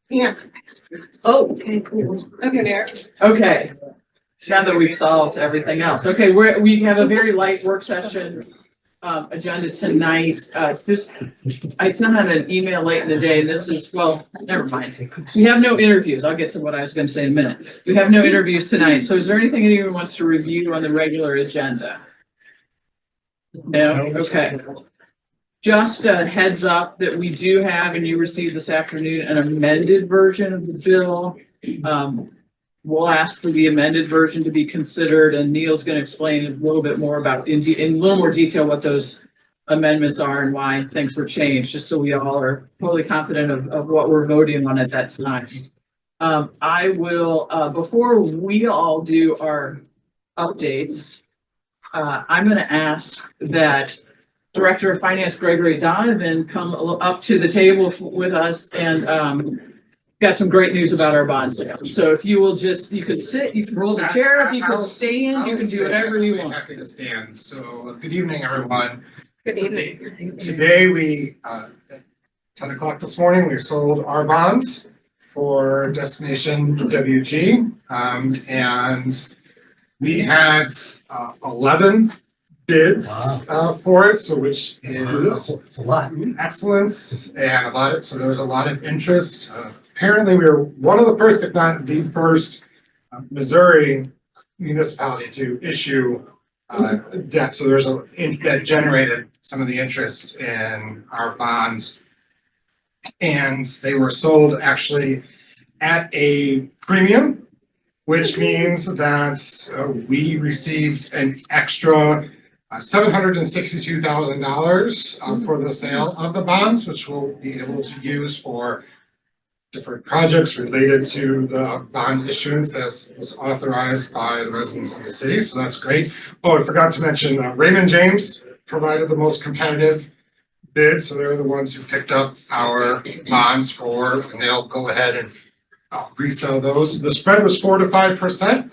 Yeah. Oh, okay, cool. Okay, Mayor. Okay, now that we've solved everything else, okay, we have a very light work session agenda tonight. I sent out an email late in the day, and this is, well, never mind. We have no interviews. I'll get to what I was gonna say in a minute. We have no interviews tonight, so is there anything anyone wants to review on the regular agenda? No, okay. Just a heads up that we do have, and you received this afternoon, an amended version of the bill. We'll ask for the amended version to be considered, and Neil's going to explain a little bit more about in a little more detail what those amendments are and why things were changed, just so we all are totally confident of what we're voting on at that time. I will, before we all do our updates, I'm going to ask that Director of Finance Gregory Donovan come up to the table with us, and got some great news about our bond sale. So if you will just, you could sit, you can roll the chair up, you can stand, you can do whatever you want. Happy to stand. So good evening, everyone. Good evening. Today we, at 10 o'clock this morning, we sold our bonds for Destination WG. And we had 11 bids for it, so which is It's a lot. excellence and a lot of, so there was a lot of interest. Apparently we were one of the first, if not the first, Missouri municipality to issue debt. So there's that generated some of the interest in our bonds. And they were sold actually at a premium, which means that we received an extra $762,000 for the sale of the bonds, which we'll be able to use for different projects related to the bond issuance that was authorized by the residents of the city. So that's great. Oh, I forgot to mention Raymond James provided the most competitive bid. So they're the ones who picked up our bonds for, and they'll go ahead and resell those. The spread was 4 to 5%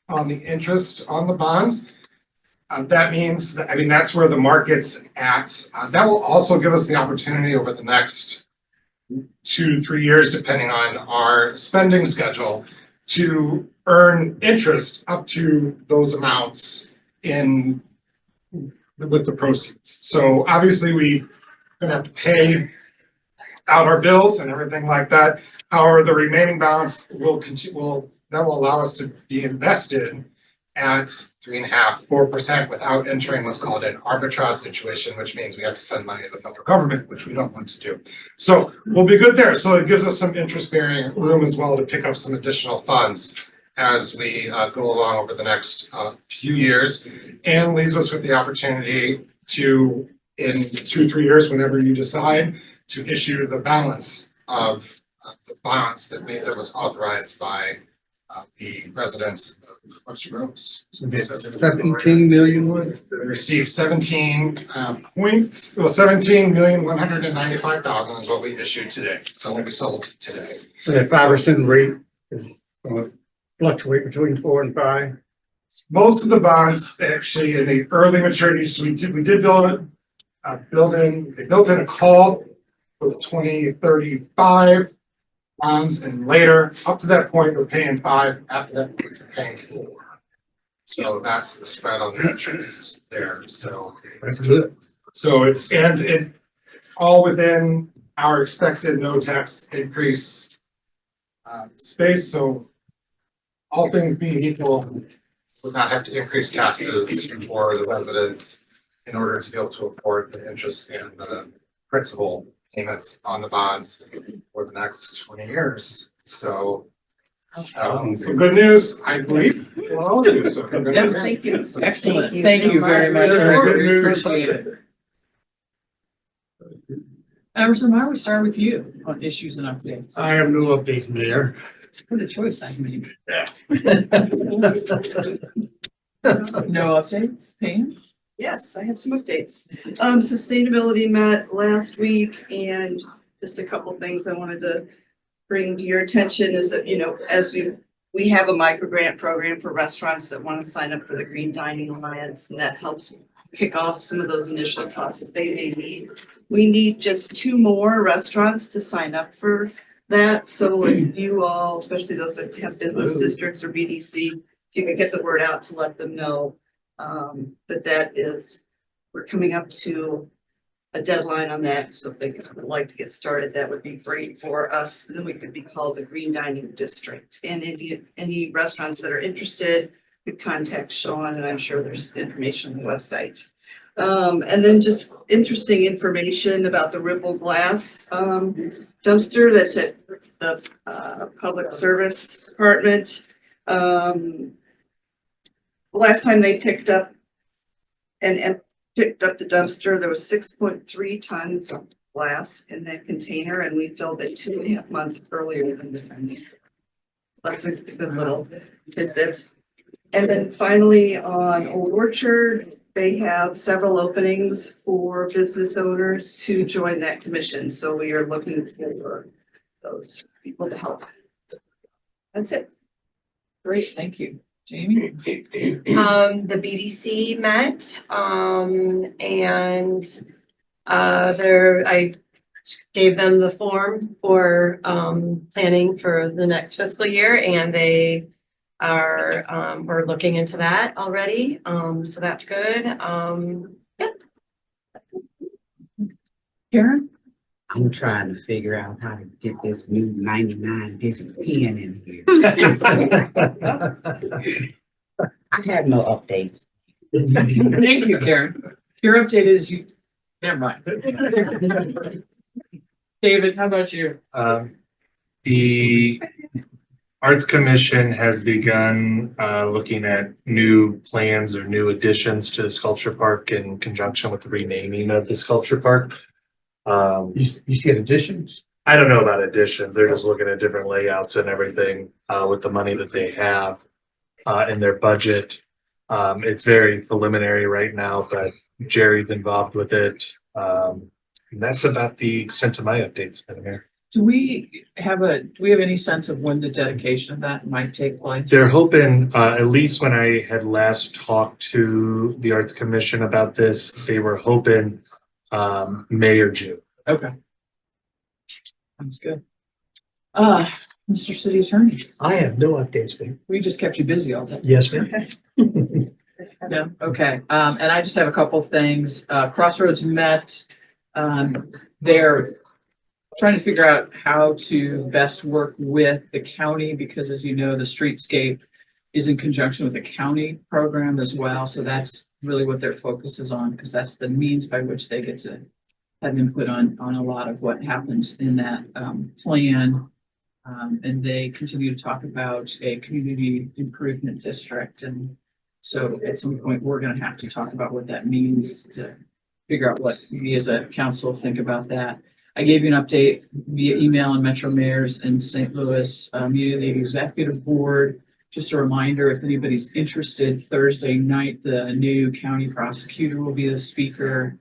on the interest on the bonds. That means that, I mean, that's where the market's at. That will also give us the opportunity over the next 2 to 3 years, depending on our spending schedule, to earn interest up to those amounts with the proceeds. So obviously we're gonna have to pay out our bills and everything like that. However, the remaining balance will allow us to be invested at 3.5%, 4% without entering what's called an arbitrage situation, which means we have to send money to the federal government, which we don't want to do. So we'll be good there. So it gives us some interest-bearing room as well to pick up some additional funds as we go along over the next few years, and leaves us with the opportunity to, in 2 or 3 years, whenever you decide, to issue the balance of the bonds that was authorized by the residents of Webster Groves. 17 million was. We received 17,195,000 is what we issued today. So what we sold today. So that 5% rate is going to fluctuate between 4 and 5. Most of the bonds actually in the early maturities, we did they built in a call for the 2035 bonds, and later up to that point we're paying 5, after that point we're paying 4. So that's the spread on the interest there. So That's good. so it's all within our expected no tax increase space. So all things being equal, would not have to increase taxes for the residents in order to be able to afford the interest and the principal payments on the bonds for the next 20 years. So some good news, I believe. for all of you. So Yeah, thank you. Excellent. Thank you very much. Very good. Appreciate it. Emerson, why don't we start with you on issues and updates? I have no updates, Mayor. What a choice I made. No updates, Pam? Yes, I have some updates. Sustainability met last week, and just a couple things I wanted to bring to your attention is that, as we have a micro grant program for restaurants that want to sign up for the Green Dining Alliance, and that helps kick off some of those initial costs that they may need. We need just 2 more restaurants to sign up for that. So if you all, especially those that have business districts or BDC, if you could get the word out to let them know we're coming up to a deadline on that. So if they would like to get started, that would be great for us. Then we could be called the Green Dining District. And any restaurants that are interested could contact Sean, and I'm sure there's information on the website. And then just interesting information about the Ripple Glass dumpster that's at the Public Service Department. Last time they picked up the dumpster, there was 6.3 tons of glass in that container, and we filled it 2.5 months earlier than the time. That's a good little tidbit. And then finally on Old Orchard, they have several openings for business owners to join that commission. So we are looking for those people to help. That's it. Great, thank you. Jamie? The BDC met, and I gave them the form for planning for the next fiscal year, and they we're looking into that already. So that's good. Yeah. Karen? I'm trying to figure out how to get this new 99 digit pin in here. I have no updates. Thank you, Karen. Your update is you, never mind. David, how about you? The Arts Commission has begun looking at new plans or new additions to the sculpture park in conjunction with the renaming of the sculpture park. You said additions? I don't know about additions. They're just looking at different layouts and everything with the money that they have in their budget. It's very preliminary right now, but Jerry's involved with it. And that's about the extent of my updates, Madam Mayor. Do we have any sense of when the dedication of that might take place? They're hoping, at least when I had last talked to the Arts Commission about this, they were hoping May or June. Okay. Sounds good. Mr. City Attorney, I have no updates, ma'am. we just kept you busy all day. Yes, ma'am. Yeah, okay. And I just have a couple of things. Crossroads met. They're trying to figure out how to best work with the county because, as you know, the streetscape is in conjunction with the county program as well. So that's really what their focus is on, because that's the means by which they get to have input on a lot of what happens in that plan. And they continue to talk about a community improvement district. And so at some point, we're going to have to talk about what that means to figure out what we as a council think about that. I gave you an update via email on Metro Mayors and St. Louis Media League Executive Board. Just a reminder, if anybody's interested, Thursday night, the new county prosecutor will be the speaker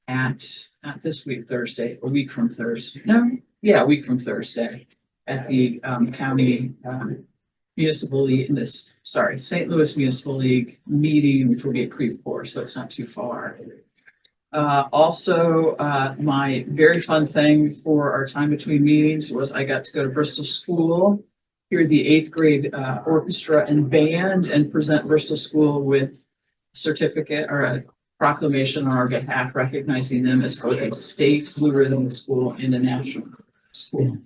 at, not this week, Thursday, a week from Thursday. No, yeah, a week from Thursday at the county municipal league, St. Louis Municipal League meeting, which will be at Creve Coeur, so it's not too far. Also, my very fun thing for our time between meetings was I got to go to Bristol School, hear the 8th grade orchestra and band, and present Bristol School with a certificate or a proclamation on our behalf, recognizing them as both a state blue ribbon school and a national school.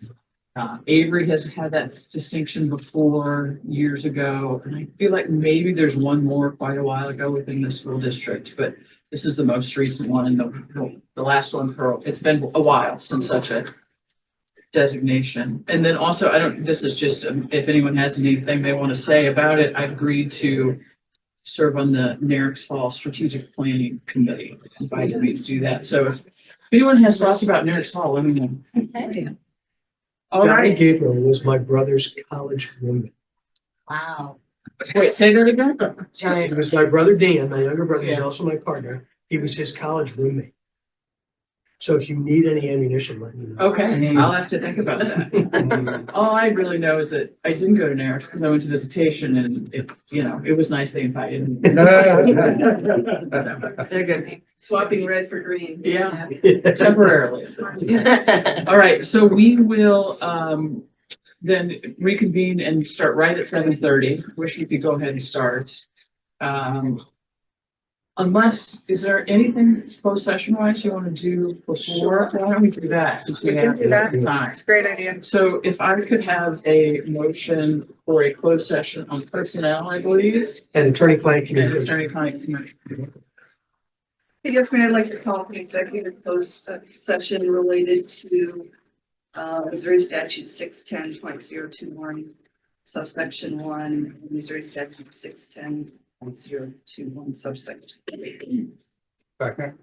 Avery has had that distinction before years ago, and I feel like maybe there's one more quite a while ago within the school district, but this is the most recent one, and the last one it's been a while since such a designation. And then also, this is just, if anyone has anything they want to say about it, I've agreed to serve on the Narix Hall Strategic Planning Committee, invited me to do that. So if anyone has thoughts about Narix Hall, let me know. Okay. All Johnny right. Gabriel was my brother's college roommate. Wow. Wait, say that again? He was my brother Dan, my younger brother, who's Yeah. also my partner. He was his college roommate. So if you need any ammunition, let me know. Okay, I'll have to think about that. All I really know is that I didn't go to NARIS because I went to visitation and it was nice they invited me. They're good. Swapping red for green. Yeah, temporarily. All right, so we will then reconvene and start right at 7:30. Wish we could go ahead and start. Unless, is there anything closed session wise you want to do before? Why don't we do that since we have time? It's a great idea. So if I could have a motion for a closed session on personnel, I believe. And attorney-client And communication. attorney-client committee. Yes, Mayor, I'd like to call an executive closed session related to Missouri statute 610.021, subsection 1, Missouri statute 610.021, subsection 3. Second.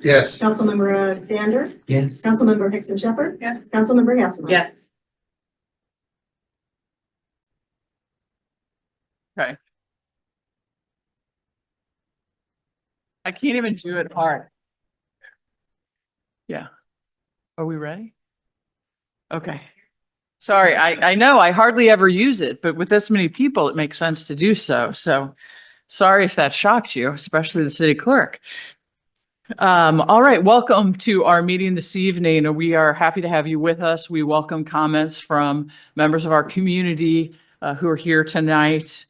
Yes. Councilmember Alexander, Yes. Councilmember Hickson Shepherd, Yes. Councilmember Hasselman. Yes. Okay. I can't even do it hard. Yeah. Are we ready? Okay. Sorry, I know I hardly ever use it, but with this many people, it makes sense to do so. So sorry if that shocked you, especially the city clerk. All right, welcome to our meeting this evening. We are happy to have you with us. We welcome comments from members of our community who are here tonight.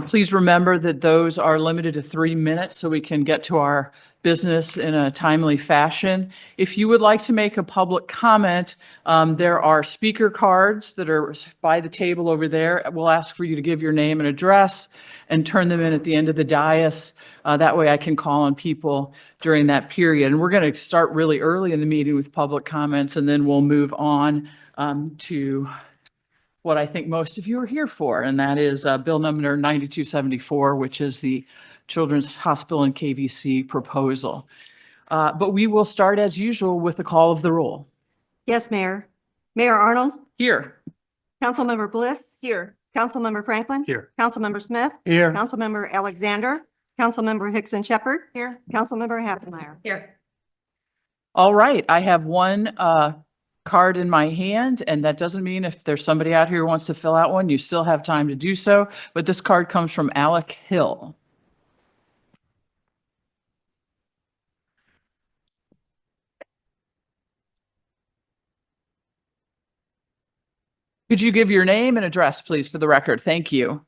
Please remember that those are limited to 3 minutes so we can get to our business in a timely fashion. If you would like to make a public comment, there are speaker cards that are by the table over there. We'll ask for you to give your name and address and turn them in at the end of the dais. That way I can call on people during that period. And we're going to start really early in the meeting with public comments, and then we'll move on to what I think most of you are here for, and that is Bill number 9274, which is the Children's Hospital and KVC proposal. But we will start as usual with the call of the roll. Yes, Mayor. Mayor Arnold, Here. Councilmember Bliss. Here. Councilmember Franklin. Here. Councilmember Smith. Here. Councilmember Alexander. Councilmember Hickson Shepherd. Here. Councilmember Hasselmeyer. Here. All right, I have one card in my hand, and that doesn't mean if there's somebody out here who wants to fill out one, you still have time to do so. But this card comes from Alec Hill. Could you give your name and address, please, for the record? Thank you.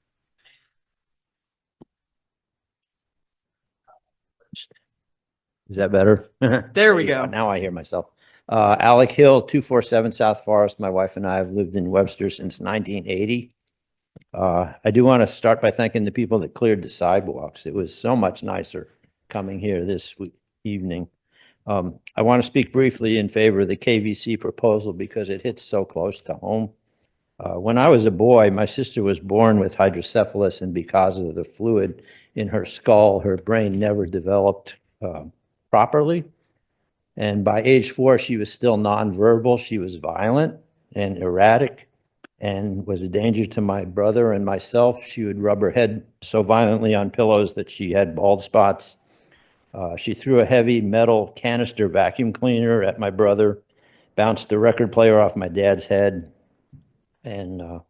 Is that better? There we go. Now I hear myself. Alec Hill, 247 South Forest. My wife and I have lived in Webster since 1980. I do want to start by thanking the people that cleared the sidewalks. It was so much nicer coming here this evening. I want to speak briefly in favor of the KVC proposal because it hits so close to home. When I was a boy, my sister was born with hydrocephalus, and because of the fluid in her skull, her brain never developed properly. And by age 4, she was still nonverbal. She was violent and erratic and was a danger to my brother and myself. She would rub her head so violently on pillows that she had bald spots. She threw a heavy metal canister vacuum cleaner at my brother, bounced the record player off my dad's head. And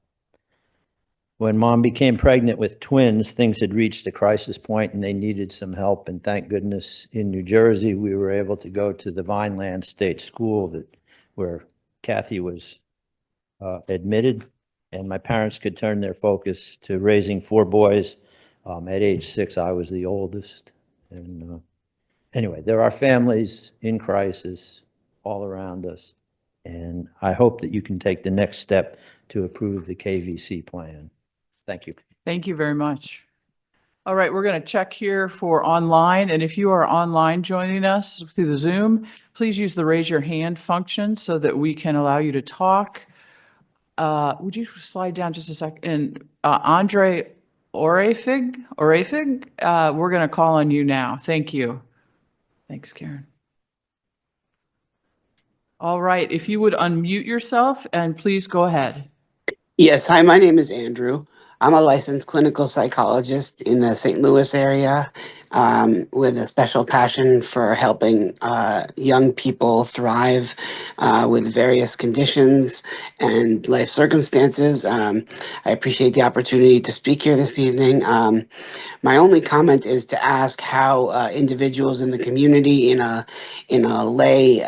when Mom became pregnant with twins, things had reached a crisis point and they needed some help. And thank goodness in New Jersey, we were able to go to the Vineland State School where Kathy was admitted. And my parents could turn their focus to raising 4 boys. At age 6, I was the oldest. And anyway, there are families in crisis all around us. And I hope that you can take the next step to approve the KVC plan. Thank you. Thank you very much. All right, we're going to check here for online. And if you are online joining us through the Zoom, please use the raise your hand function so that we can allow you to talk. Would you slide down just a second? And Andre Orefig, we're going to call on you now. Thank you. Thanks, Karen. All right, if you would unmute yourself and please go ahead. Yes, hi, my name is Andrew. I'm a licensed clinical psychologist in the St. Louis area, with a special passion for helping young people thrive with various conditions and life circumstances. I appreciate the opportunity to speak here this evening. My only comment is to ask how individuals in the community in a lay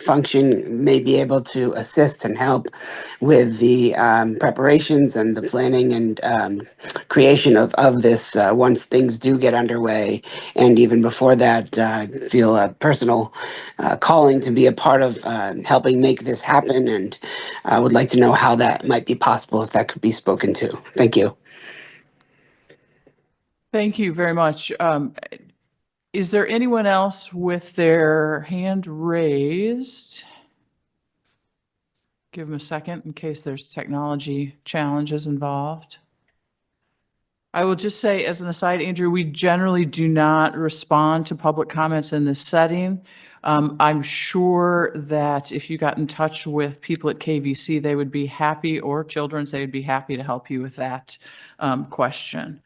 function may be able to assist and help with the preparations and the planning and creation of this once things do get underway. And even before that, I feel a personal calling to be a part of helping make this happen. And I would like to know how that might be possible, if that could be spoken to. Thank you. Thank you very much. Is there anyone else with their hand raised? Give them a second in case there's technology challenges involved. I will just say as an aside, Andrew, we generally do not respond to public comments in this setting. I'm sure that if you got in touch with people at KVC, they would be happy, or Children's, they would be happy to help you with that question.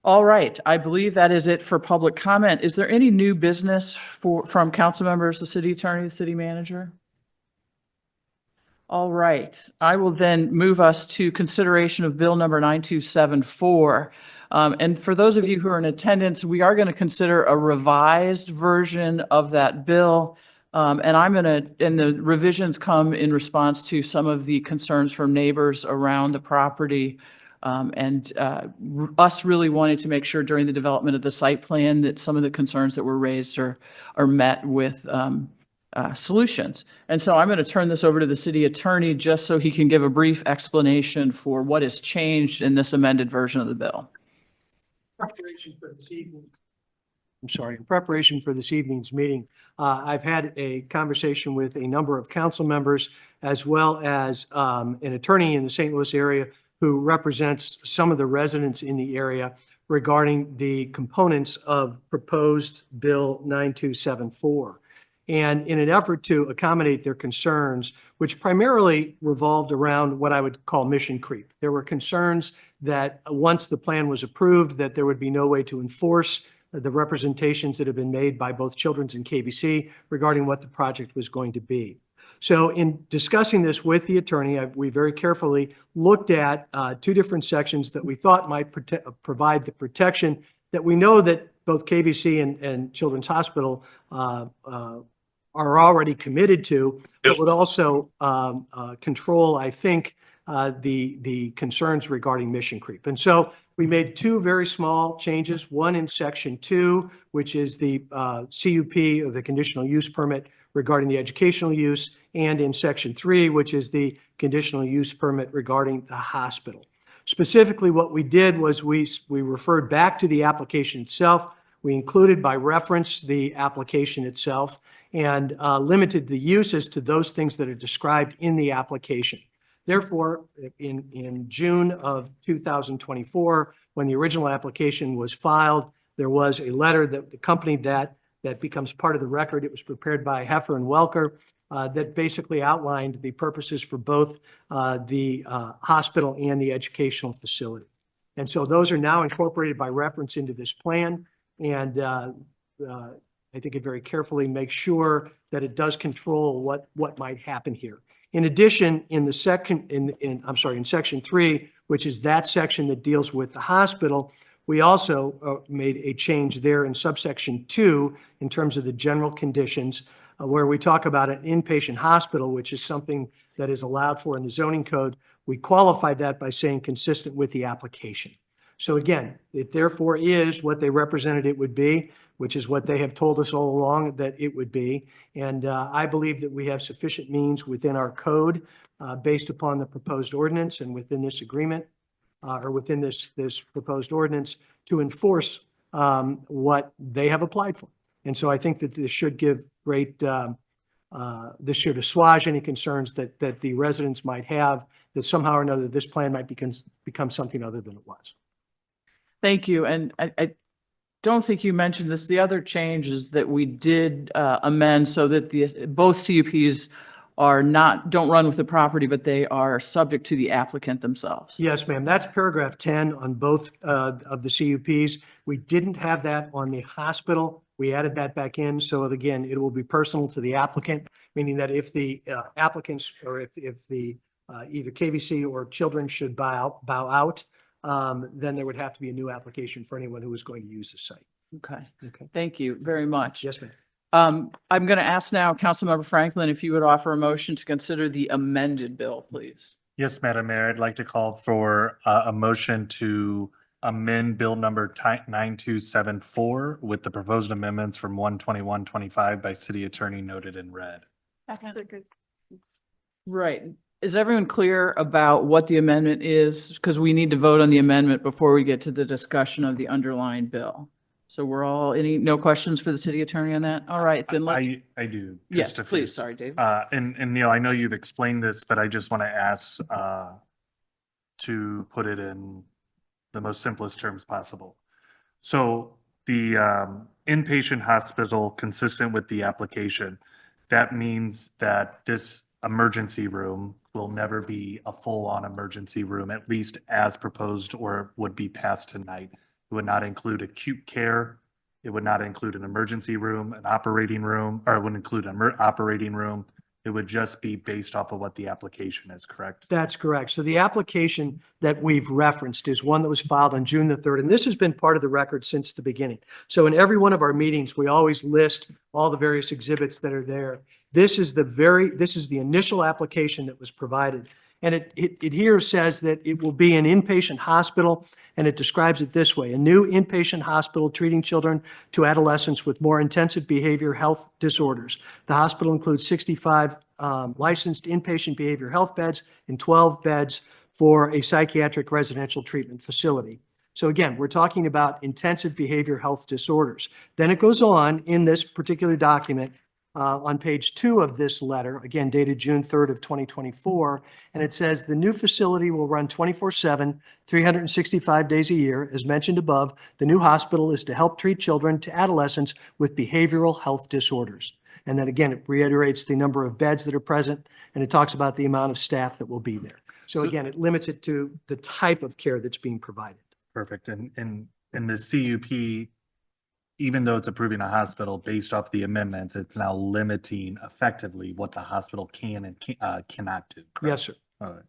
All right, I believe that is it for public comment. Is there any new business from council members, the city attorney, the city manager? All right, I will then move us to consideration of bill number 9274. And for those of you who are in attendance, we are going to consider a revised version of that bill. And the revisions come in response to some of the concerns from neighbors around the property. Us really wanting to make sure during the development of the site plan that some of the concerns that were raised are met with solutions. And so I'm going to turn this over to the city attorney just so he can give a brief explanation for what has changed in this amended version of the bill. In preparation for this evening's meeting, I've had a conversation with a number of council members as well as an attorney in the St. Louis area who represents some of the residents in the area regarding the components of proposed Bill 9274. And in an effort to accommodate their concerns, which primarily revolved around what I would call mission creep. There were concerns that once the plan was approved, that there would be no way to enforce the representations that have been made by both Children's and KVC regarding what the project was going to be. So in discussing this with the attorney, we very carefully looked at two different sections that we thought might provide the protection that we know that both KVC and Children's Hospital are already committed to, but would also control, I think, the concerns regarding mission creep. And so we made two very small changes, one in section 2, which is the CUP, or the conditional use permit regarding the educational use, and in section 3, which is the conditional use permit regarding the hospital. Specifically, what we did was we referred back to the application itself. We included by reference the application itself and limited the uses to those things that are described in the application. Therefore, in June of 2024, when the original application was filed, there was a letter that accompanied that becomes part of the record. It was prepared by Heffer and Welker that basically outlined the purposes for both the hospital and the educational facility. And so those are now incorporated by reference into this plan. And I think it very carefully makes sure that it does control what might happen here. In addition, in section 3, which is that section that deals with the hospital, we also made a change there in subsection 2 in terms of the general conditions, where we talk about an inpatient hospital, which is something that is allowed for in the zoning code. We qualified that by saying consistent with the application. So again, it therefore is what they represented it would be, which is what they have told us all along that it would be. And I believe that we have sufficient means within our code based upon the proposed ordinance and within this agreement or within this proposed ordinance to enforce what they have applied for. And so I think that this should give great, this should assuage any concerns that the residents might have that somehow or another this plan might become something other than it was. Thank you. And I don't think you mentioned this. The other change is that we did amend so that both CUPs are not, don't run with the property, but they are subject to the applicant themselves. Yes, ma'am. That's paragraph 10 on both of the CUPs. We didn't have that on the hospital. We added that back in. So again, it will be personal to the applicant, meaning that if the applicants or if the either KVC or children should bow out, then there would have to be a new application for anyone who is going to use the site. Okay, Okay. thank you very much. Yes, ma'am. I'm going to ask now Councilmember Franklin if you would offer a motion to consider the amended bill, please. Yes, Madam Mayor, I'd like to call for a motion to amend Bill number 9274 with the proposed amendments from 12125 by City Attorney noted in red. Second. Right. Is everyone clear about what the amendment is? Because we need to vote on the amendment before we get to the discussion of the underlying bill. So we're all, no questions for the city attorney on that? All right, then let's, I do. yes, just a please, few. sorry, Dave. And Neil, I know you've explained this, but I just want to ask to put it in the most simplest terms possible. So the inpatient hospital, consistent with the application, that means that this emergency room will never be a full-on emergency room, at least as proposed or would be passed tonight. It would not include acute care. It would not include an emergency room, an operating room, or it would include an operating room. It would just be based off of what the application is, correct? That's correct. So the application that we've referenced is one that was filed on June the 3rd, and this has been part of the record since the beginning. So in every one of our meetings, we always list all the various exhibits that are there. This is the initial application that was provided. And it here says that it will be an inpatient hospital, and it describes it this way: a new inpatient hospital treating children to adolescents with more intensive behavior health disorders. The hospital includes 65 licensed inpatient behavior health beds and 12 beds for a psychiatric residential treatment facility. So again, we're talking about intensive behavior health disorders. Then it goes on in this particular document on page 2 of this letter, again dated June 3rd of 2024, and it says the new facility will run 24/7, 365 days a year. As mentioned above, the new hospital is to help treat children to adolescents with behavioral health disorders. And then again, it reiterates the number of beds that are present, and it talks about the amount of staff that will be there. So again, it limits it to the type of care that's being provided. Perfect. And the CUP, even though it's approving a hospital based off the amendments, it's now limiting effectively what the hospital can and cannot do. Correct? Yes, sir. All right.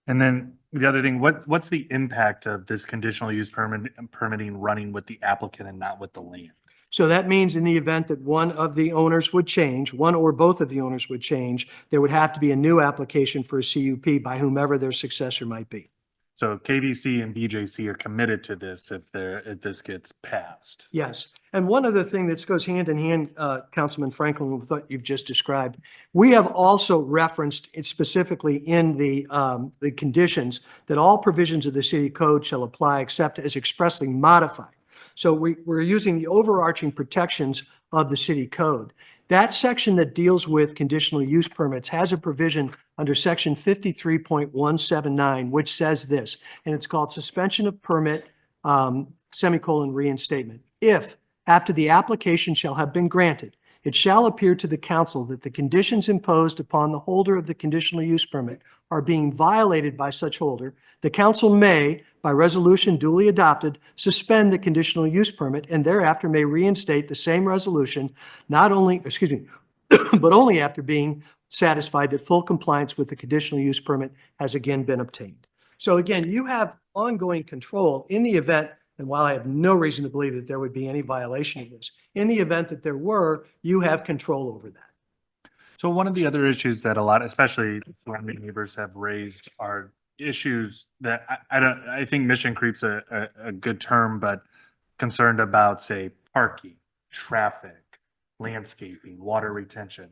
And then the other thing, what's the impact of this conditional use permitting running with the applicant and not with the land? So that means in the event that one of the owners would change, one or both of the owners would change, there would have to be a new application for a CUP by whomever their successor might be. So KVC and BJC are committed to this if this gets passed. Yes. And one other thing that goes hand in hand, Councilman Franklin, with what you've just described, we have also referenced it specifically in the conditions that all provisions of the city code shall apply except as expressly modified. So we're using the overarching protections of the city code. That section that deals with conditional use permits has a provision under section 53.179, which says this, and it's called suspension of permit, reinstatement. If, after the application shall have been granted, it shall appear to the council that the conditions imposed upon the holder of the conditional use permit are being violated by such holder, the council may, by resolution duly adopted, suspend the conditional use permit and thereafter may reinstate the same resolution, not only, but only after being satisfied that full compliance with the conditional use permit has again been obtained. So again, you have ongoing control in the event, and while I have no reason to believe that there would be any violation of this, in the event that there were, you have control over that. So one of the other issues that a lot, especially surrounding neighbors, have raised are issues that I think mission creep's a good term, but concerned about, say, parking, traffic, landscaping, water retention.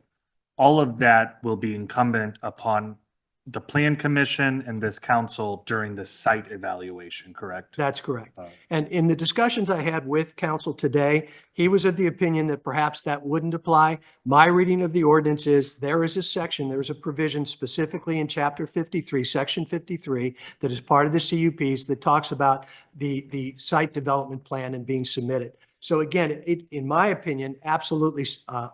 All of that will be incumbent upon the plan commission and this council during the site evaluation, correct? That's correct. And in the discussions I had with council today, he was of the opinion that perhaps that wouldn't apply. My reading of the ordinance is there is a section, there's a provision specifically in chapter 53, section 53, that is part of the CUPs that talks about the site development plan and being submitted. So again, it, in my opinion, absolutely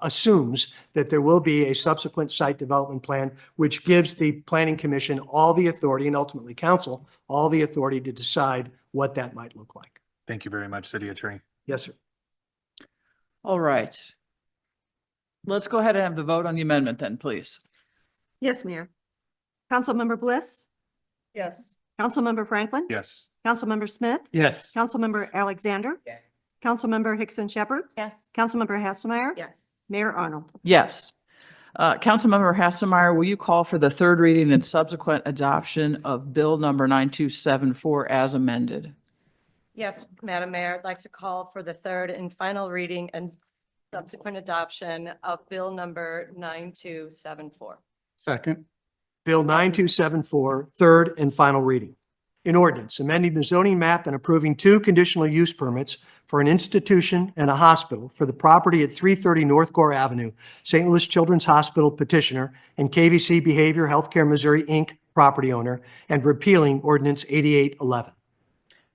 assumes that there will be a subsequent site development plan, which gives the planning commission all the authority, and ultimately council, all the authority to decide what that might look like. Thank you very much, City Attorney. Yes, sir. All right. Let's go ahead and have the vote on the amendment then, please. Yes, Mayor. Councilmember Bliss, Yes. Councilmember Franklin, Yes. Councilmember Smith, Yes. Councilmember Alexander, Yes. Councilmember Hickson Shepherd, Yes. Councilmember Hasselmeyer, Yes. Mayor Arnold. Yes. Councilmember Hasselmeyer, will you call for the third reading and subsequent adoption of Bill number 9274 as amended? Yes, Madam Mayor, I'd like to call for the third and final reading and subsequent adoption of Bill number 9274. Second. Bill 9274, third and final reading. An ordinance amending the zoning map and approving two conditional use permits for an institution and a hospital for the property at 330 North Gore Avenue, St. Louis Children's Hospital petitioner and KVC Behavior Healthcare Missouri, Inc. property owner, and repealing ordinance 8811.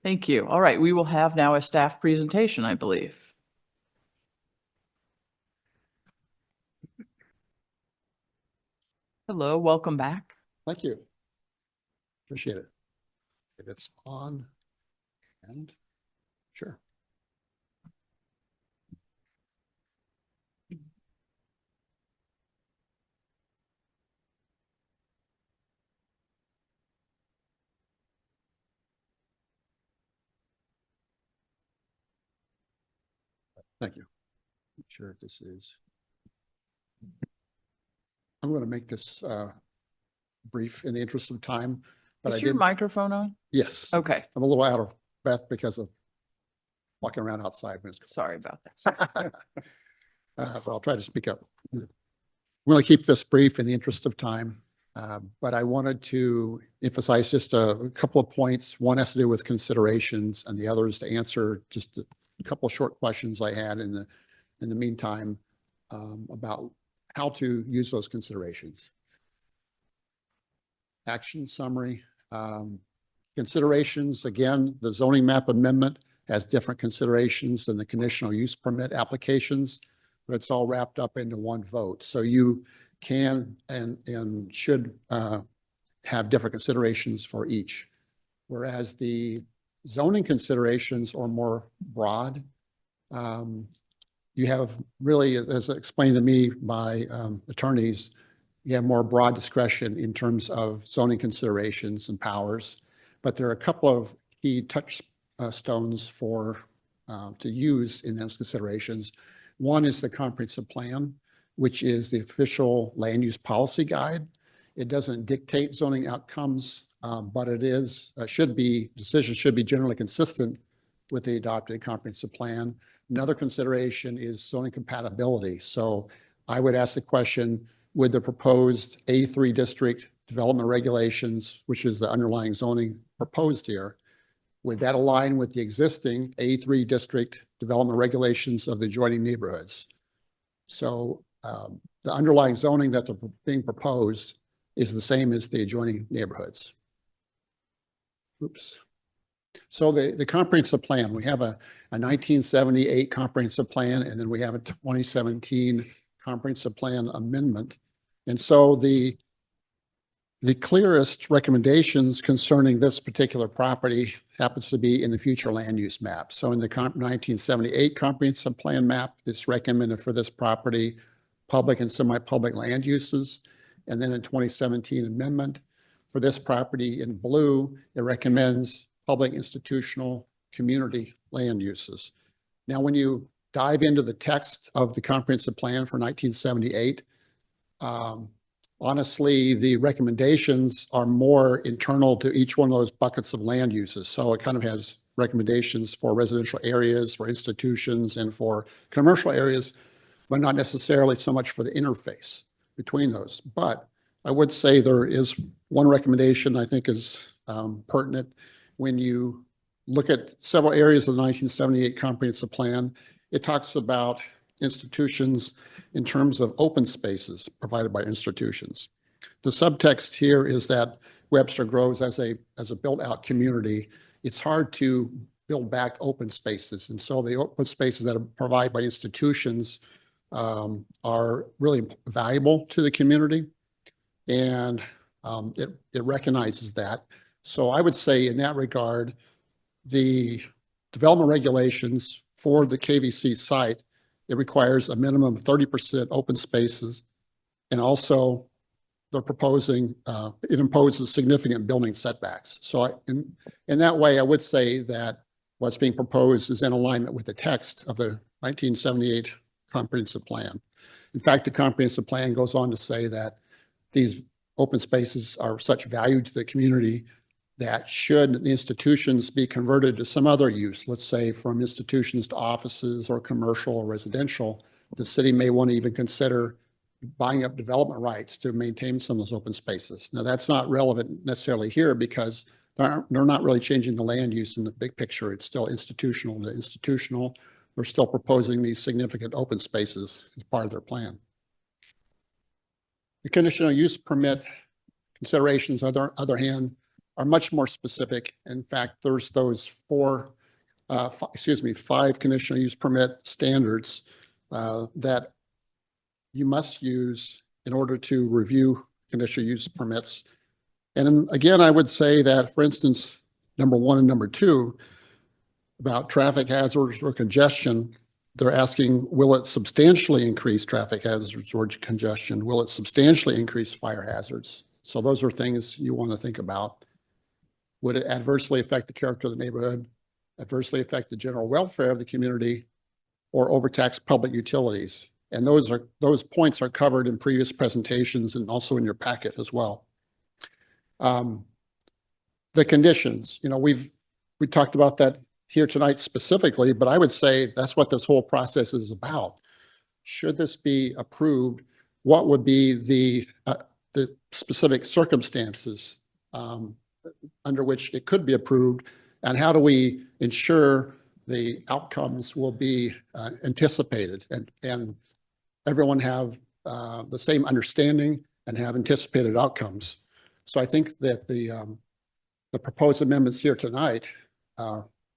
Thank you. All right, we will have now a staff presentation, I believe. Hello, welcome back. Thank you. Appreciate it. If it's on and sure. Thank you. Not sure if this is. I'm going to make this brief in the interest of time, but Is I your did. microphone on? Yes, Okay, I'm a little out of breath because of walking around outside when it's sorry about that. but I'll try to speak up. I'm going to keep this brief in the interest of time, but I wanted to emphasize just a couple of points. One has to do with considerations, and the other is to answer just a couple of short questions I had in the meantime about how to use those considerations. Action summary. Considerations, again, the zoning map amendment has different considerations than the conditional use permit applications, but it's all wrapped up into one vote. So you can and should have different considerations for each. Whereas the zoning considerations are more broad. You have really, as explained to me by attorneys, you have more broad discretion in terms of zoning considerations and powers. But there are a couple of key touchstones for to use in those considerations. One is the comprehensive plan, which is the official land use policy guide. It doesn't dictate zoning outcomes, but it is decisions should be generally consistent with the adopted comprehensive plan. Another consideration is zoning compatibility. So I would ask the question, would the proposed A3 district development regulations, which is the underlying zoning proposed here, would that align with the existing A3 district development regulations of the adjoining neighborhoods? So the underlying zoning that are being proposed is the same as the adjoining neighborhoods. Oops. So the comprehensive plan, we have a 1978 comprehensive plan, and then we have a 2017 comprehensive plan amendment. And so the clearest recommendations concerning this particular property happens to be in the future land use map. So in the 1978 comprehensive plan map, it's recommended for this property, public and semi-public land uses. And then in 2017 amendment for this property in blue, it recommends public, institutional, community land uses. Now, when you dive into the text of the comprehensive plan for 1978, honestly, the recommendations are more internal to each one of those buckets of land uses. So it kind of has recommendations for residential areas, for institutions, and for commercial areas, but not necessarily so much for the interface between those. But I would say there is one recommendation I think is pertinent. When you look at several areas of the 1978 comprehensive plan, it talks about institutions in terms of open spaces provided by institutions. The subtext here is that Webster grows as a built-out community, it's hard to build back open spaces. And so the open spaces that are provided by institutions are really valuable to the community. And it recognizes that. So I would say in that regard, the development regulations for the KVC site, it requires a minimum of 30% open spaces. And also they're proposing, it imposes significant building setbacks. So in that way, I would say that what's being proposed is in alignment with the text of the 1978 comprehensive plan. In fact, the comprehensive plan goes on to say that these open spaces are of such value to the community that should the institutions be converted to some other use, let's say from institutions to offices or commercial or residential, the city may want to even consider buying up development rights to maintain some of those open spaces. Now, that's not relevant necessarily here because they're not really changing the land use in the big picture. It's still institutional to institutional. They're still proposing these significant open spaces as part of their plan. The conditional use permit considerations, on the other hand, are much more specific. In fact, there's those five conditional use permit standards that you must use in order to review conditional use permits. And again, I would say that, for instance, number 1 and number 2, about traffic hazards or congestion, they're asking, will it substantially increase traffic hazards or congestion? Will it substantially increase fire hazards? So those are things you want to think about. Would it adversely affect the character of the neighborhood, adversely affect the general welfare of the community, or overtax public utilities? And those points are covered in previous presentations and also in your packet as well. The conditions, we talked about that here tonight specifically, but I would say that's what this whole process is about. Should this be approved, what would be the specific circumstances under which it could be approved, and how do we ensure the outcomes will be anticipated and everyone have the same understanding and have anticipated outcomes. So I think that the proposed amendments here tonight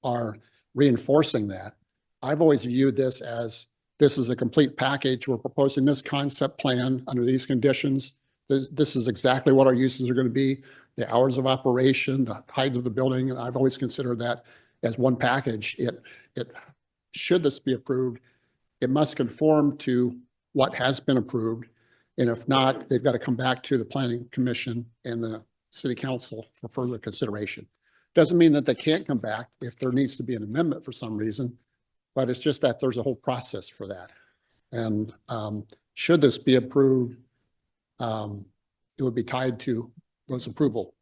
are reinforcing that. I've always viewed this as this is a complete package. We're proposing this concept plan under these conditions. This is exactly what our uses are going to be, the hours of operation, the height of the building, and I've always considered that as one package. It should this be approved, it must conform to what has been approved. And if not, they've got to come back to the Planning Commission and the City Council for further consideration. Doesn't mean that they can't come back if there needs to be an amendment for some reason, but it's just that there's a whole process for that. And should this be approved, it would be tied to those approval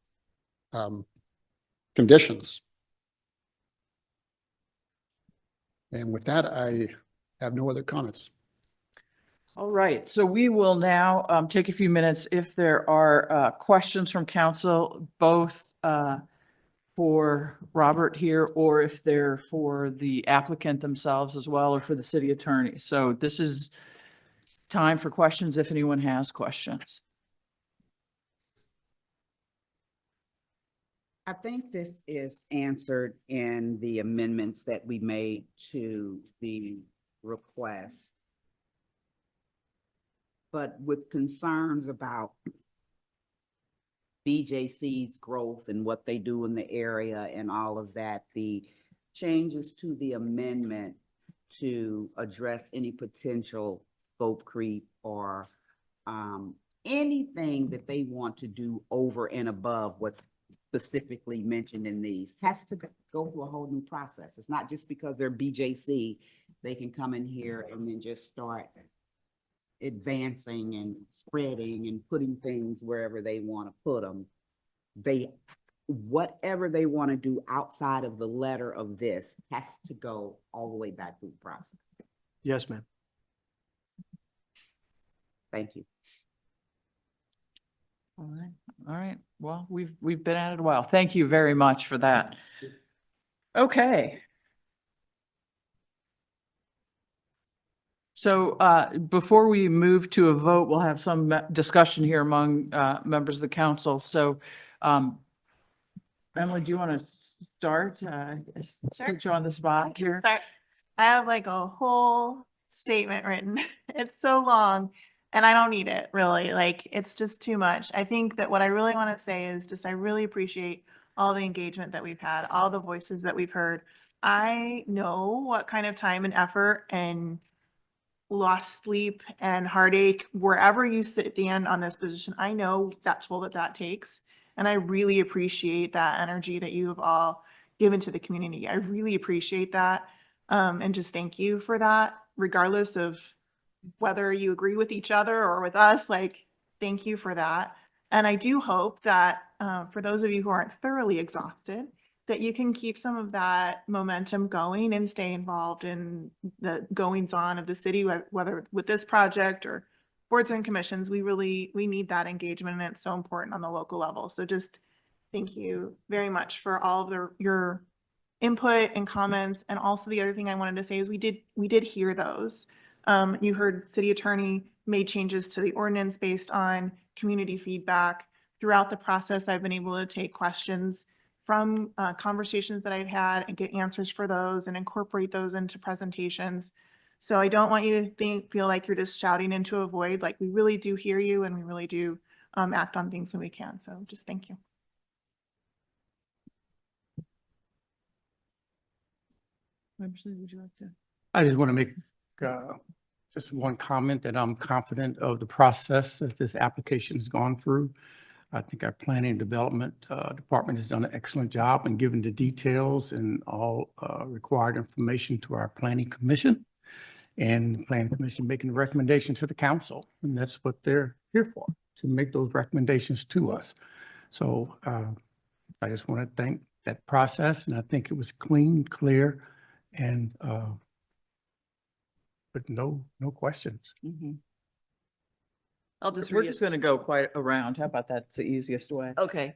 conditions. And with that, I have no other comments. All right, so we will now take a few minutes if there are questions from council, both for Robert here, or if they're for the applicant themselves as well, or for the city attorney. So this is time for questions if anyone has questions. I think this is answered in the amendments that we made to the request. But with concerns about BJC's growth and what they do in the area and all of that, the changes to the amendment to address any potential scope creep or anything that they want to do over and above what's specifically mentioned in these has to go through a whole new process. It's not just because they're BJC, they can come in here and then just start advancing and spreading and putting things wherever they want to put them. Whatever they want to do outside of the letter of this has to go all the way back through the process. Yes, ma'am. Thank you. All right. All right. Well, we've been at it a while. Thank you very much for that. Okay. So before we move to a vote, we'll have some discussion here among members of the council. So Emily, do you want to start? Put you on the spot here. Start. I have like a whole statement written. It's so long and I don't need it really. Like it's just too much. I think that what I really want to say is just I really appreciate all the engagement that we've had, all the voices that we've heard. I know what kind of time and effort and lost sleep and heartache wherever you stand on this position. I know that toll that takes. And I really appreciate that energy that you have all given to the community. I really appreciate that. And just thank you for that, regardless of whether you agree with each other or with us, like, thank you for that. And I do hope that for those of you who aren't thoroughly exhausted, that you can keep some of that momentum going and stay involved in the goings on of the city, whether with this project or boards and commissions. We need that engagement and it's so important on the local level. So just thank you very much for all of your input and comments. And also the other thing I wanted to say is we did hear those. You heard city attorney made changes to the ordinance based on community feedback. Throughout the process, I've been able to take questions from conversations that I've had and get answers for those and incorporate those into presentations. So I don't want you to feel like you're just shouting into a void. Like we really do hear you and we really do act on things when we can. So just thank you. Would you like to? I just want to make just one comment that I'm confident of the process that this application has gone through. I think our planning and development department has done an excellent job in giving the details and all required information to our planning commission, and the planning commission making the recommendation to the council. And that's what they're here for, to make those recommendations to us. So I just want to thank that process, and I think it was clean, clear, and with no questions. I'll just We're just going to go quite around. How about that? It's the easiest way. okay.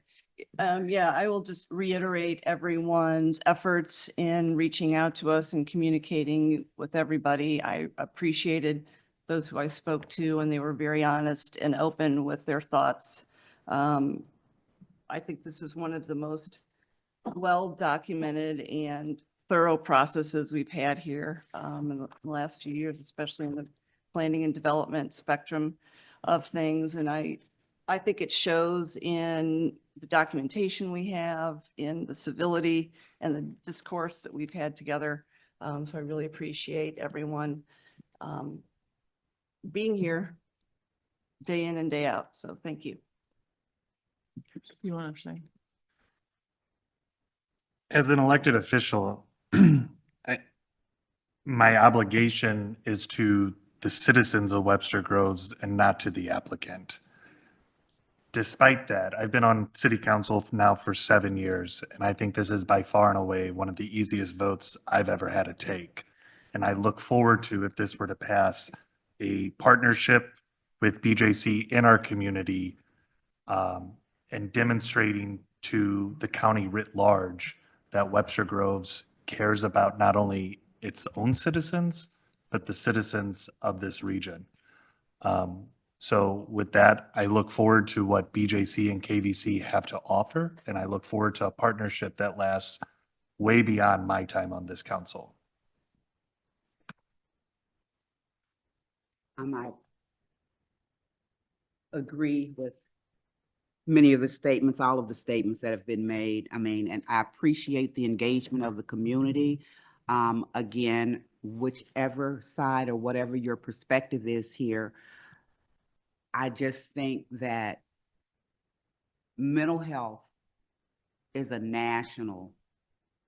Yeah, I will just reiterate everyone's efforts in reaching out to us and communicating with everybody. I appreciated those who I spoke to, and they were very honest and open with their thoughts. I think this is one of the most well-documented and thorough processes we've had here in the last few years, especially in the planning and development spectrum of things. And I think it shows in the documentation we have, in the civility and the discourse that we've had together. So I really appreciate everyone being here day in and day out. So thank you. You want to say? As an elected official, my obligation is to the citizens of Webster Groves and not to the applicant. Despite that, I've been on city council now for 7 years, and I think this is by far and away one of the easiest votes I've ever had to take. And I look forward to, if this were to pass, a partnership with BJC in our community, and demonstrating to the county writ large that Webster Groves cares about not only its own citizens, but the citizens of this region. So with that, I look forward to what BJC and KVC have to offer, and I look forward to a partnership that lasts way beyond my time on this council. I might agree with many of the statements, all of the statements that have been made. I mean, and I appreciate the engagement of the community. Again, whichever side or whatever your perspective is here, I just think that mental health is a national,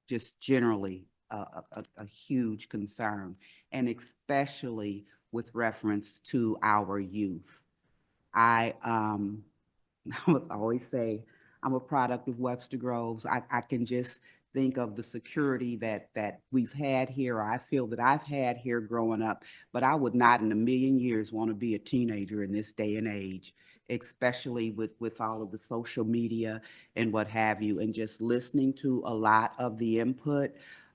just generally a huge concern, and especially with reference to our youth. I would always say I'm a product of Webster Groves. I can just think of the security that we've had here, or I feel that I've had here growing up, but I would not in a million years want to be a teenager in this day and age, especially with all of the social media and what have you, and just listening to a lot of the input.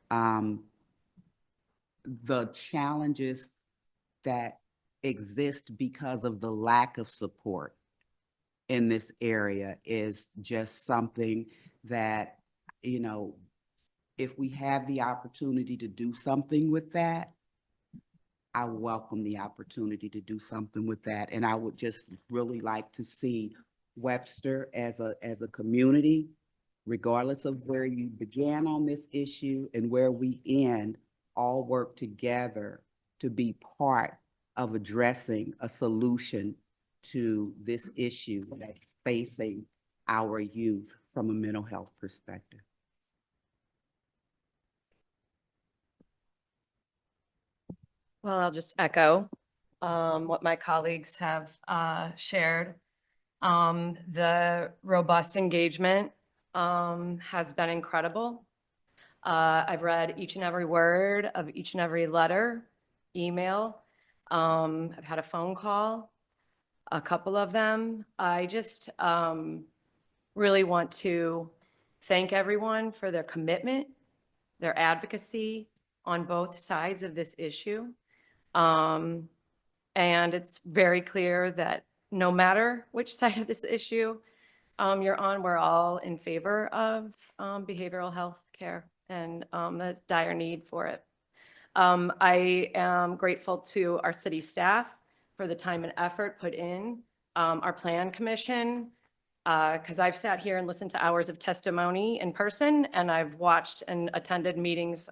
The challenges that exist because of the lack of support in this area is just something that you know, if we have the opportunity to do something with that, I welcome the opportunity to do something with that. And I would just really like to see Webster as a community, regardless of where you began on this issue and where we end, all work together to be part of addressing a solution to this issue that's facing our youth from a mental health perspective. Well, I'll just echo what my colleagues have shared. The robust engagement has been incredible. I've read each and every word of each and every letter, email. I've had a phone call, a couple of them. I just really want to thank everyone for their commitment, their advocacy on both sides of this issue. And it's very clear that no matter which side of this issue you're on, we're all in favor of behavioral health care and the dire need for it. I am grateful to our city staff for the time and effort put in, our plan commission, because I've sat here and listened to hours of testimony in person, and I've watched and attended meetings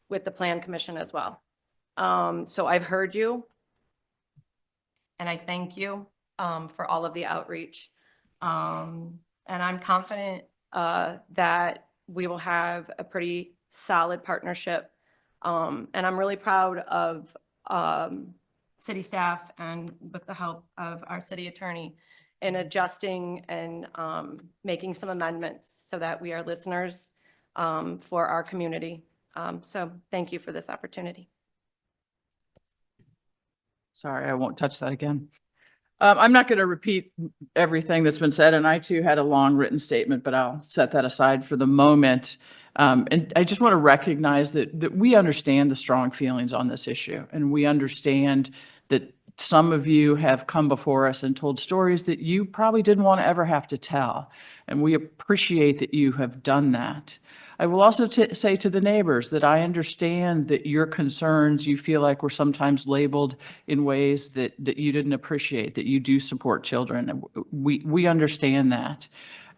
with the plan commission as well. So I've heard you, and I thank you for all of the outreach. And I'm confident that we will have a pretty solid partnership. And I'm really proud of city staff and with the help of our city attorney in adjusting and making some amendments so that we are listeners for our community. So thank you for this opportunity. Sorry, I won't touch that again. I'm not going to repeat everything that's been said, and I too had a long written statement, but I'll set that aside for the moment. And I just want to recognize that we understand the strong feelings on this issue, and we understand that some of you have come before us and told stories that you probably didn't want to ever have to tell, and we appreciate that you have done that. I will also say to the neighbors that I understand that your concerns, you feel like were sometimes labeled in ways that you didn't appreciate, that you do support children. We understand that.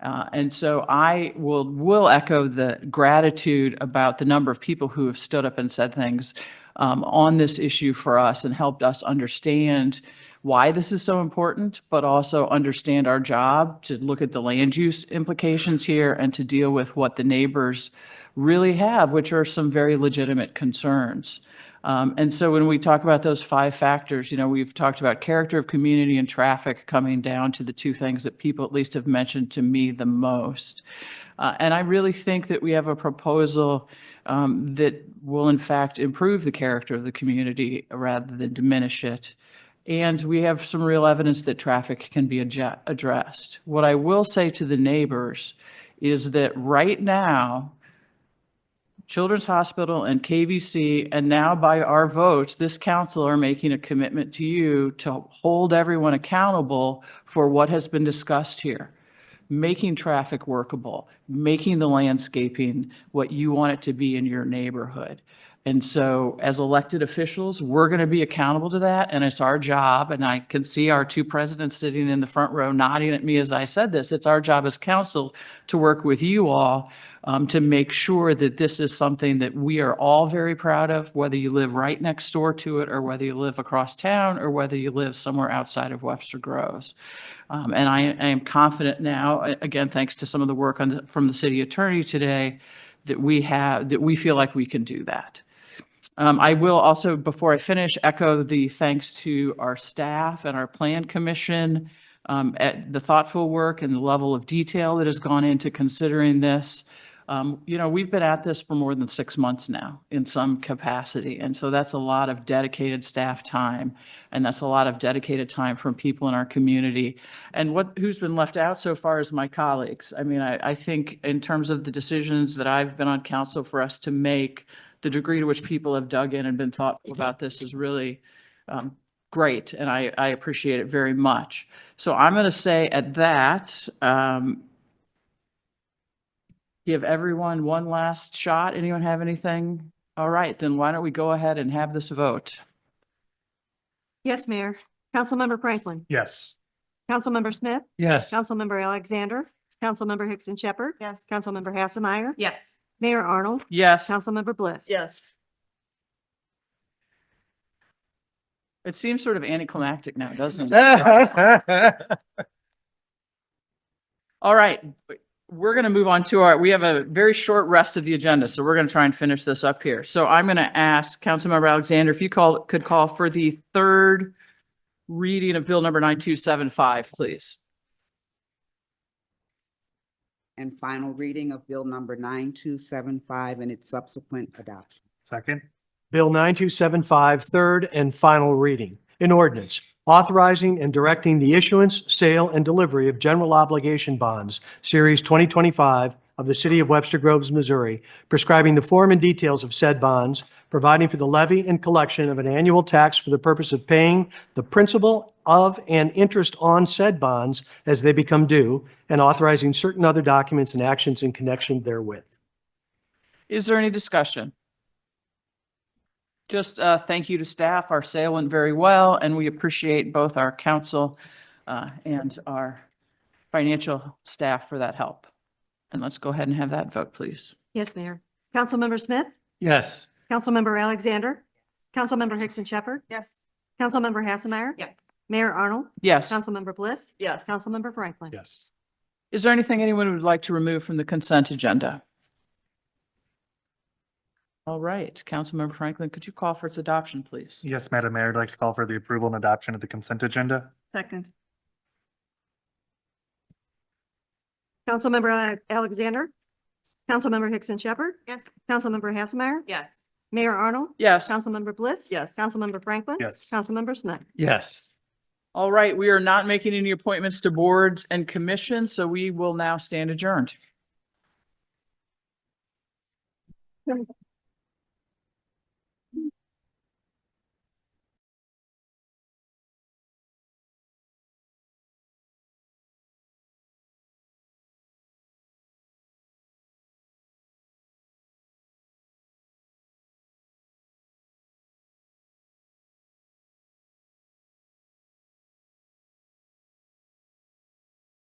And so I will echo the gratitude about the number of people who have stood up and said things on this issue for us and helped us understand why this is so important, but also understand our job to look at the land use implications here and to deal with what the neighbors really have, which are some very legitimate concerns. And so when we talk about those 5 factors, you know, we've talked about character of community and traffic coming down to the 2 things that people at least have mentioned to me the most. And I really think that we have a proposal that will in fact improve the character of the community rather than diminish it. And we have some real evidence that traffic can be addressed. What I will say to the neighbors is that right now, Children's Hospital and KVC, and now by our votes, this council are making a commitment to you to hold everyone accountable for what has been discussed here. Making traffic workable, making the landscaping what you want it to be in your neighborhood. And so as elected officials, we're going to be accountable to that, and it's our job, and I can see our 2 presidents sitting in the front row nodding at me as I said this. It's our job as council to work with you all to make sure that this is something that we are all very proud of, whether you live right next door to it or whether you live across town or whether you live somewhere outside of Webster Groves. And I am confident now, again, thanks to some of the work from the city attorney today, that we feel like we can do that. I will also, before I finish, echo the thanks to our staff and our plan commission at the thoughtful work and the level of detail that has gone into considering this. You know, we've been at this for more than 6 months now in some capacity. And so that's a lot of dedicated staff time. And that's a lot of dedicated time from people in our community. And who's been left out so far is my colleagues. I mean, I think in terms of the decisions that I've been on council for us to make, the degree to which people have dug in and been thoughtful about this is really great. And I appreciate it very much. So I'm going to say at that, give everyone one last shot. Anyone have anything? All right, then why don't we go ahead and have this vote? Yes, Mayor. Councilmember Franklin. Yes. Councilmember Smith. Yes. Councilmember Alexander. Councilmember Hickson Shepherd. Yes. Councilmember Hassemeyer. Yes. Mayor Arnold. Yes, Councilmember Bliss. Yes. it seems sort of anticlimactic now, doesn't it? All right, we're going to move on to we have a very short rest of the agenda, so we're going to try and finish this up here. So I'm going to ask Councilmember Alexander if you could call for the third reading of Bill number 9275, please. And final reading of Bill number 9275 and its subsequent adoption. Second. Bill 9275, third and final reading. An ordinance authorizing and directing the issuance, sale, and delivery of general obligation bonds, Series 2025 of the City of Webster Groves, Missouri, prescribing the form and details of said bonds, providing for the levy and collection of an annual tax for the purpose of paying the principal of and interest on said bonds as they become due, and authorizing certain other documents and actions in connection therewith. Is there any discussion? Just thank you to staff. Our sale went very well, and we appreciate both our council and our financial staff for that help. And let's go ahead and have that vote, please. Yes, Mayor. Councilmember Smith. Yes. Councilmember Alexander. Councilmember Hickson Shepherd. Yes. Councilmember Hassemeyer. Yes. Mayor Arnold. Yes. Councilmember Bliss. Yes. Councilmember Franklin. Yes. Is there anything anyone would like to remove from the consent agenda? All right, Councilmember Franklin, could you call for its adoption, please? Yes, Madam Mayor, I'd like to call for the approval and adoption of the consent agenda. Second. Councilmember Alexander. Councilmember Hickson Shepherd. Yes. Councilmember Hassemeyer. Yes. Mayor Arnold. Yes. Councilmember Bliss. Yes. Councilmember Franklin. Yes. Councilmember Smith. Yes. All right, we are not making any appointments to boards and commissions, so we will now stand adjourned.